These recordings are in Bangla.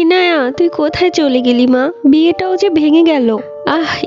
ইনায়া, তুই কোথায় চলে গেলি মা? বিয়েটাও যে ভেঙে গেল।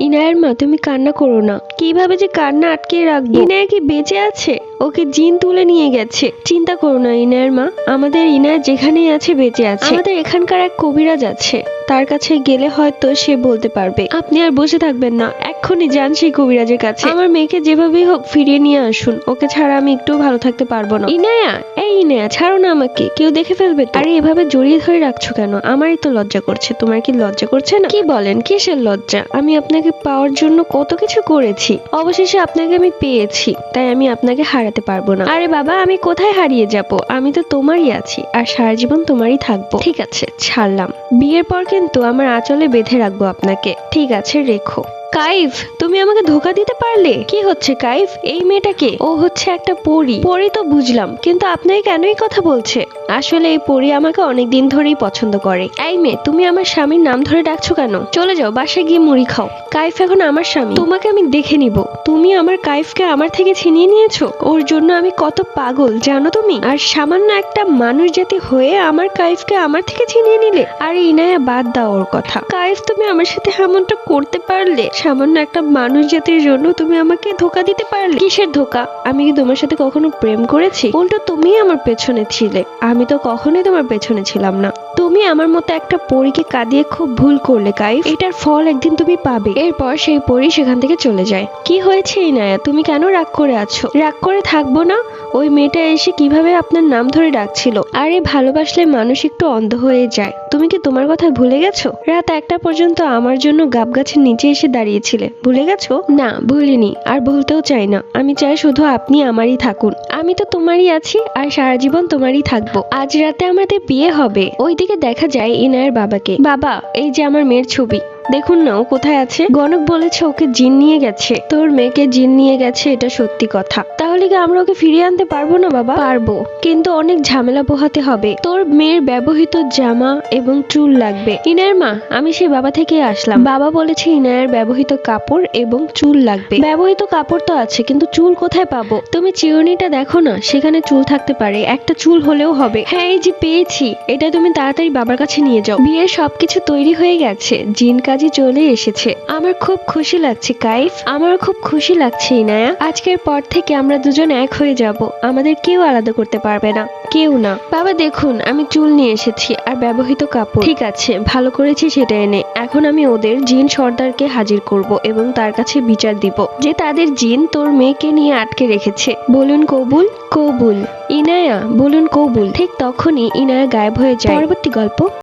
ইনায়ার মা, তুমি কান্না করো না। কিভাবে যে কান্না আটকে রাখবো? ইনায়া কি বেঁচে আছে? ওকে জিন তুলে নিয়ে গেছে। চিন্তা করো না ইনায়ার মা, আমাদের ইনায়া যেখানেই আছে বেঁচে আছে। আমাদের এখানকার এক কবিরাজ আছে, তার কাছে গেলে হয়তো সে বলতে পারবে। আপনি আর বসে থাকবেন না, এক্ষুনি যান সেই কবিরাজের কাছে। আমার মেয়েকে যেভাবেই হোক ফিরিয়ে নিয়ে আসুন, ওকে ছাড়া আমি একটুও ভালো থাকতে পারবো না। ইনায়া, এই ইনায়া, ছাড়ো না আমাকে, কেউ দেখে ফেলবে তো। আরে এভাবে জড়িয়ে ধরে রাখছো কেন? আমারই তো লজ্জা করছে, তোমার কি লজ্জা করছে না? কি বলেন, কিসের লজ্জা? আমি আপনাকে পাওয়ার জন্য কত কিছু করেছি, অবশেষে আপনাকে আমি পেয়েছি, তাই আমি আপনাকে হারাতে পারবো না। আরে বাবা, আমি কোথায় হারিয়ে যাব? আমি তো তোমারই আছি, আর সারা জীবন তোমারই থাকবো। ঠিক আছে, ছাড়লাম। বিয়ের পর কিন্তু আমার আঁচলে বেঁধে রাখবো আপনাকে। ঠিক আছে, রেখো। কাইফ, তুমি আমাকে ধোকা দিতে পারলে। কি হচ্ছে কাইফ? এই মেয়েটাকে? ও হচ্ছে একটা পরী। পরী তো বুঝলাম, কিন্তু আপনাকে কেন এই কথা বলছে? আসলে এই পরী আমাকে অনেকদিন ধরেই পছন্দ করে। এই মেয়ে, তুমি আমার স্বামীর নাম ধরে ডাকছো কেন? চলে যাও, বাসায় গিয়ে মুড়ি খাও। কাইফ এখন আমার স্বামী, তোমাকে আমি দেখে নিব। তুমি আমার কাইফকে আমার থেকে ছিনিয়ে নিয়েছো। ওর জন্য আমি কত পাগল জানো তুমি? আর সামান্য একটা মানুষ জাতি হয়ে আমার কাইফকে আমার থেকে ছিনিয়ে নিলে। আরে ইনায়া, বাদ দাও ওর কথা। কাইফ, তুমি আমার সাথে এমনটা করতে পারলে? সামান্য একটা মানুষ জাতির জন্য তুমি আমাকে ধোকা দিতে পারলে? কিসের ধোকা? আমি কি তোমার সাথে কখনো প্রেম করেছি? উল্টো তুমি আমার পেছনে ছিলে, আমি তো কখনোই তোমার পেছনে ছিলাম না। তুমি আমার মতো একটা পরীকে কাঁদিয়ে খুব ভুল করলে কাইফ, এটার ফল একদিন তুমি পাবে। এরপর সেই পরী সেখান থেকে চলে যায়। কি হয়েছে ইনায়া, তুমি কেন রাগ করে আছো? রাগ করে থাকবো না। ওই মেয়েটা এসে কিভাবে আপনার নাম ধরে ডাকছিল। আরে ভালোবাসলে মানুষ একটু অন্ধ হয়ে যায়। তুমি কি তোমার কথা ভুলে গেছো? রাত 1টা পর্যন্ত আমার জন্য গাব গাছের নিচে এসে দাঁড়িয়েছিলে, ভুলে গেছো? না, ভুলিনি, আর ভুলতেও চাই না। আমি চাই শুধু আপনি আমারই থাকুন। আমি তো তোমারই আছি, আর সারা জীবন তোমারই থাকবো। আজ রাতে আমাদের বিয়ে হবে। ওইদিকে দেখা যায় ইনায়ের বাবাকে। বাবা, এই যে আমার মেয়ের ছবি, দেখুন না ও কোথায় আছে। গণক বলেছে ওকে জিন নিয়ে গেছে। তোর মেয়েকে জিন নিয়ে গেছে, এটা সত্যি কথা। তাহলে কি আমরা ওকে ফিরিয়ে আনতে পারবো না বাবা? পারবো, কিন্তু অনেক ঝামেলা পোহাতে হবে। তোর মেয়ের ব্যবহৃত জামা এবং চুল লাগবে। ইনায়ের মা, আমি সেই বাবা থেকে আসলাম। বাবা বলেছে ইনায়ের ব্যবহৃত কাপড় এবং চুল লাগবে। ব্যবহৃত কাপড় তো আছে, কিন্তু চুল কোথায় পাবো? তুমি চিরুনিটা দেখো না, সেখানে চুল থাকতে পারে। একটা চুল হলেও হবে। হ্যাঁ, এই যে পেয়েছি, এটা তুমি তাড়াতাড়ি বাবার কাছে নিয়ে যাও। বিয়ের সবকিছু তৈরি হয়ে গেছে, জিন কাজী চলে এসেছে। আমার খুব খুশি লাগছে কাইফ, আমার খুব খুশি লাগছে ইনায়া। আজকের পর থেকে আমরা দুজন এক হয়ে যাব, আমাদের কেউ আলাদা করতে পারবে না, কেউ না। বাবা দেখুন, আমি চুল নিয়ে এসেছি আর ব্যবহৃত কাপড়। ঠিক আছে, ভালো করেছি সেটা এনে। এখন আমি ওদের জিন সর্দারকে হাজির করব এবং তার কাছে বিচার দিব যে তাদের জিন তোর মেয়েকে নিয়ে আটকে রেখেছে। বলুন কবুল? কবুল। ইনায়া, বলুন কবুল। ঠিক তখনই ইনায়া গায়েব হয়ে যায়। পরবর্তী গল্প।